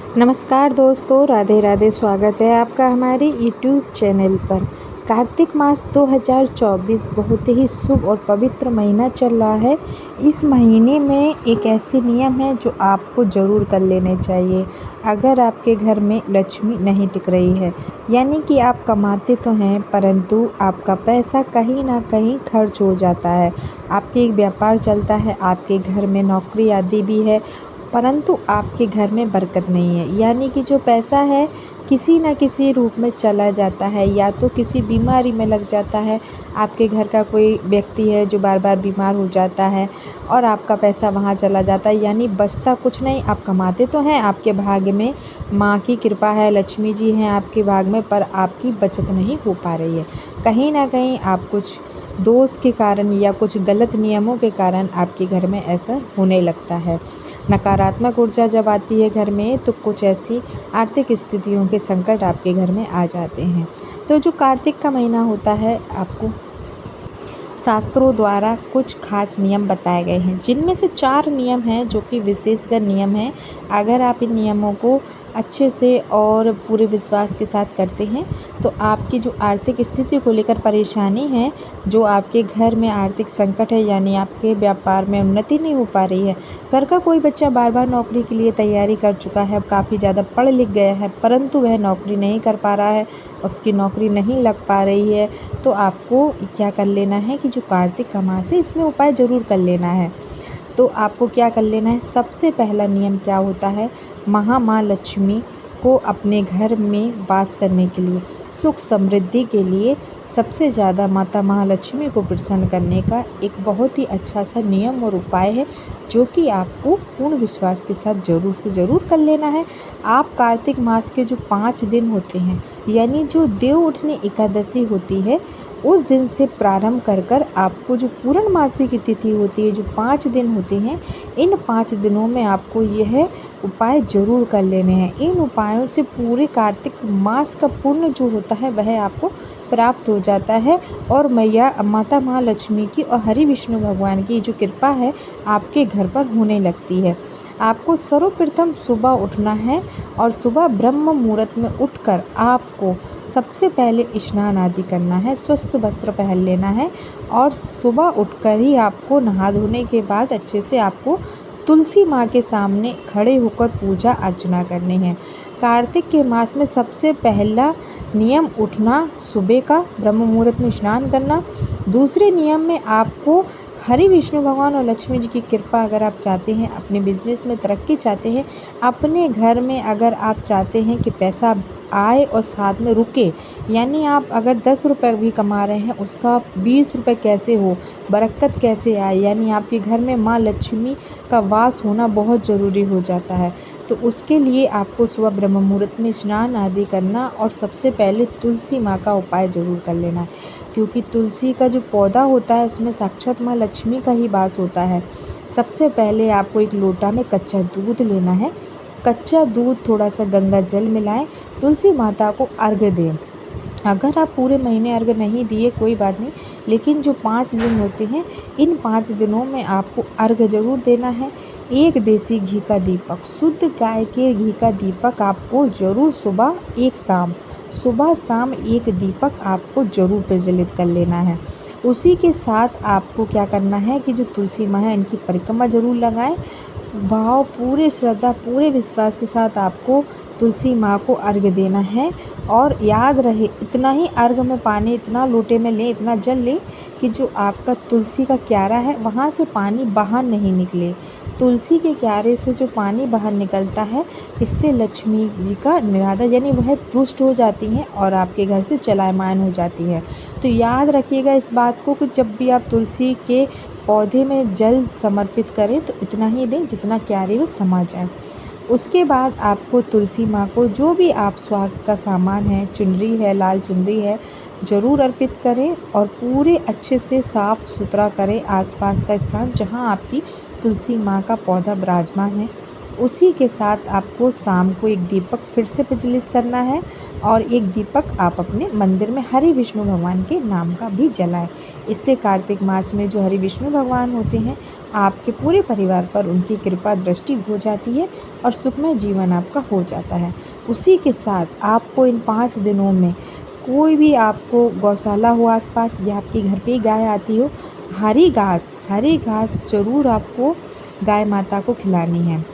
नमस्कार दोस्तों, राधे राधे। स्वागत है आपका हमारे यूट्यूब चैनल पर। कार्तिक मास 2024 बहुत ही शुभ और पवित्र महीना चल रहा है। इस महीने में एक ऐसे नियम है जो आपको ज़रूर कर लेने चाहिए। अगर आपके घर में लक्ष्मी नहीं टिक रही है, यानी कि आप कमाते तो हैं परंतु आपका पैसा कहीं ना कहीं खर्च हो जाता है। आपके एक व्यापार चलता है, आपके घर में नौकरी आदि भी है, परंतु आपके घर में बरकत नहीं है, यानी कि जो पैसा है किसी न किसी रूप में चला जाता है, या तो किसी बीमारी में लग जाता है। आपके घर का कोई व्यक्ति है जो बार बार बीमार हो जाता है और आपका पैसा वहाँ चला जाता है, यानी बचता कुछ नहीं। आप कमाते तो हैं, आपके भाग्य में माँ की कृपा है, लक्ष्मी जी हैं आपके भाग्य में, पर आपकी बचत नहीं हो पा रही है। कहीं ना कहीं आप कुछ दोष के कारण या कुछ गलत नियमों के कारण आपके घर में ऐसा होने लगता है। नकारात्मक ऊर्जा जब आती है घर में तो कुछ ऐसी आर्थिक स्थितियों के संकट आपके घर में आ जाते हैं। तो जो कार्तिक का महीना होता है, आपको शास्त्रों द्वारा कुछ खास नियम बताए गए हैं, जिनमें से 4 नियम हैं जो कि विशेषकर नियम हैं। अगर आप इन नियमों को अच्छे से और पूरे विश्वास के साथ करते हैं तो आपकी जो आर्थिक स्थिति को लेकर परेशानी है, जो आपके घर में आर्थिक संकट है, यानी आपके व्यापार में उन्नति नहीं हो पा रही है, घर का कोई बच्चा बार बार नौकरी के लिए तैयारी कर चुका है, काफ़ी ज़्यादा पढ़ लिख गया है परंतु वह नौकरी नहीं कर पा रहा है, उसकी नौकरी नहीं लग पा रही है, तो आपको क्या कर लेना है कि जो कार्तिक का मास है इसमें उपाय ज़रूर कर लेना है। तो आपको क्या कर लेना है, सबसे पहला नियम क्या होता है, माँ लक्ष्मी को अपने घर में वास करने के लिए, सुख समृद्धि के लिए सबसे ज़्यादा माता महालक्ष्मी को प्रसन्न करने का एक बहुत ही अच्छा सा नियम और उपाय है, जो कि आपको पूर्ण विश्वास के साथ ज़रूर से ज़रूर कर लेना है। आप कार्तिक मास के जो 5 दिन होते हैं, यानी जो देव उठनी एकादशी होती है, उस दिन से प्रारंभ कर आपको जो पूर्णमासी की तिथि होती है, जो 5 दिन होते हैं, इन 5 दिनों में आपको यह उपाय ज़रूर कर लेने हैं। इन उपायों से पूरे कार्तिक मास का पुण्य जो होता है वह आपको प्राप्त हो जाता है, और मैया माता महालक्ष्मी की और हरि विष्णु भगवान की जो कृपा है आपके घर पर होने लगती है। आपको सर्वप्रथम सुबह उठना है और सुबह ब्रह्म मुहूर्त में उठकर आपको सबसे पहले स्नान आदि करना है, स्वस्थ वस्त्र पहन लेना है, और सुबह उठकर ही आपको नहा धोने के बाद अच्छे से आपको तुलसी माँ के सामने खड़े होकर पूजा अर्चना करनी है। कार्तिक के मास में सबसे पहला नियम उठना सुबह का, ब्रह्म मुहूर्त में स्नान करना। दूसरे नियम में आपको हरि विष्णु भगवान और लक्ष्मी जी की कृपा अगर आप चाहते हैं, अपने बिजनेस में तरक्की चाहते हैं, अपने घर में अगर आप चाहते हैं कि पैसा आए और साथ में रुके, यानी आप अगर 10 रुपये भी कमा रहे हैं उसका 20 रुपये कैसे हो, बरकत कैसे आए, यानी आपके घर में माँ लक्ष्मी का वास होना बहुत ज़रूरी हो जाता है। तो उसके लिए आपको सुबह ब्रह्म मुहूर्त में स्नान आदि करना और सबसे पहले तुलसी माँ का उपाय ज़रूर कर लेना है, क्योंकि तुलसी का जो पौधा होता है उसमें साक्षात माँ लक्ष्मी का ही वास होता है। सबसे पहले आपको एक लोटा में कच्चा दूध लेना है, कच्चा दूध थोड़ा सा गंगा जल मिलाएं, तुलसी माता को अर्घ्य दें। अगर आप पूरे महीने अर्घ्य नहीं दिए कोई बात नहीं, लेकिन जो 5 दिन होते हैं, इन 5 दिनों में आपको अर्घ्य ज़रूर देना है। एक देसी घी का दीपक, शुद्ध गाय के घी का दीपक आपको ज़रूर सुबह शाम एक दीपक आपको ज़रूर प्रज्वलित कर लेना है। उसी के साथ आपको क्या करना है कि जो तुलसी माँ है इनकी परिक्रमा ज़रूर लगाएं। भाव पूरे श्रद्धा पूरे विश्वास के साथ आपको तुलसी माँ को अर्घ्य देना है, और याद रहे इतना ही अर्घ्य में पानी, इतना लोटे में लें, इतना जल लें कि जो आपका तुलसी का क्यारा है वहाँ से पानी बाहर नहीं निकले। तुलसी के क्यारे से जो पानी बाहर निकलता है, इससे लक्ष्मी जी का निरादर, यानी वह रुष्ट हो जाती हैं और आपके घर से चलायमान हो जाती है। तो याद रखिएगा इस बात को कि जब भी आप तुलसी के पौधे में जल समर्पित करें तो इतना ही दें जितना क्यारे में समा जाए। उसके बाद आपको तुलसी माँ को जो भी आप सुहाग का सामान है, चुनरी है, लाल चुनरी है, ज़रूर अर्पित करें, और पूरे अच्छे से साफ़ सुथरा करें आसपास का स्थान जहाँ आपकी तुलसी माँ का पौधा विराजमान है। उसी के साथ आपको शाम को एक दीपक फिर से प्रज्वलित करना है और एक दीपक आप अपने मंदिर में हरि विष्णु भगवान के नाम का भी जलाएं। इससे कार्तिक मास में जो हरि विष्णु भगवान होते हैं, आपके पूरे परिवार पर उनकी कृपा दृष्टि हो जाती है और सुखमय जीवन आपका हो जाता है। उसी के साथ आपको इन 5 दिनों में कोई भी आपको गौशाला हो आसपास या आपके घर पे ही गाय आती हो, हरी घास ज़रूर आपको गाय माता को खिलानी है।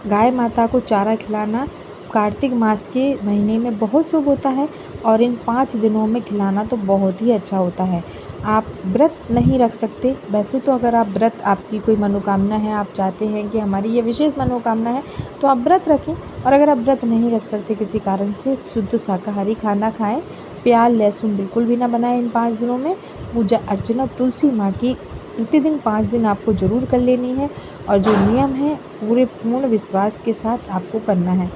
गाय माता को चारा खिलाना कार्तिक मास के महीने में बहुत शुभ होता है और इन 5 दिनों में खिलाना तो बहुत ही अच्छा होता है। आप व्रत नहीं रख सकते, वैसे तो अगर आप व्रत, आपकी कोई मनोकामना है, आप चाहते हैं कि हमारी ये विशेष मनोकामना है, तो आप व्रत रखें। और अगर आप व्रत नहीं रख सकते किसी कारण से, शुद्ध शाकाहारी खाना खाएं, प्याज लहसुन बिल्कुल भी ना बनाएं इन 5 दिनों में। पूजा अर्चना तुलसी माँ की प्रतिदिन 5 दिन आपको ज़रूर कर लेनी है और जो नियम है पूरे पूर्ण विश्वास के साथ आपको करना है।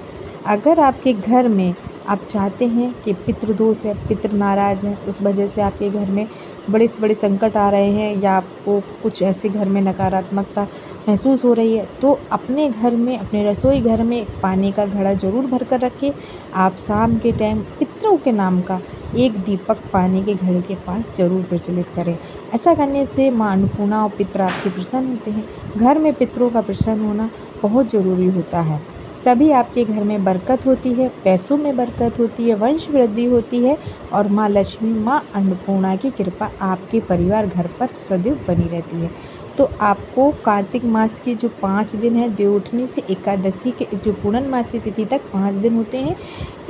अगर आपके घर में आप चाहते हैं कि पितृदोष है, पितृ नाराज़ हैं, उस वजह से आपके घर में बड़े से बड़े संकट आ रहे हैं या आपको कुछ ऐसे घर में नकारात्मकता महसूस हो रही है, तो अपने घर में, अपने रसोई घर में पानी का घड़ा ज़रूर भर कर रखें। आप शाम के टाइम पितरों के नाम का एक दीपक पानी के घड़े के पास ज़रूर प्रज्वलित करें। ऐसा करने से माँ अन्नपूर्णा और पितर आपके प्रसन्न होते हैं। घर में पितरों का प्रसन्न होना बहुत ज़रूरी होता है, तभी आपके घर में बरकत होती है, पैसों में बरकत होती है, वंश वृद्धि होती है और माँ लक्ष्मी, माँ अन्नपूर्णा की कृपा आपके परिवार घर पर सदैव बनी रहती है। तो आपको कार्तिक मास के जो 5 दिन हैं, देवउठनी से एकादशी के जो पूर्णमासी तिथि तक 5 दिन होते हैं,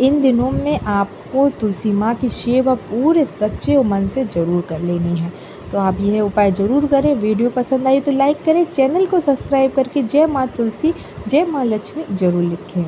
इन दिनों में आपको तुलसी माँ की सेवा पूरे सच्चे मन से ज़रूर कर लेनी है। तो आप यह उपाय ज़रूर करें। वीडियो पसंद आई तो लाइक करें, चैनल को सब्सक्राइब करके जय माँ तुलसी, जय माँ लक्ष्मी ज़रूर लिखें।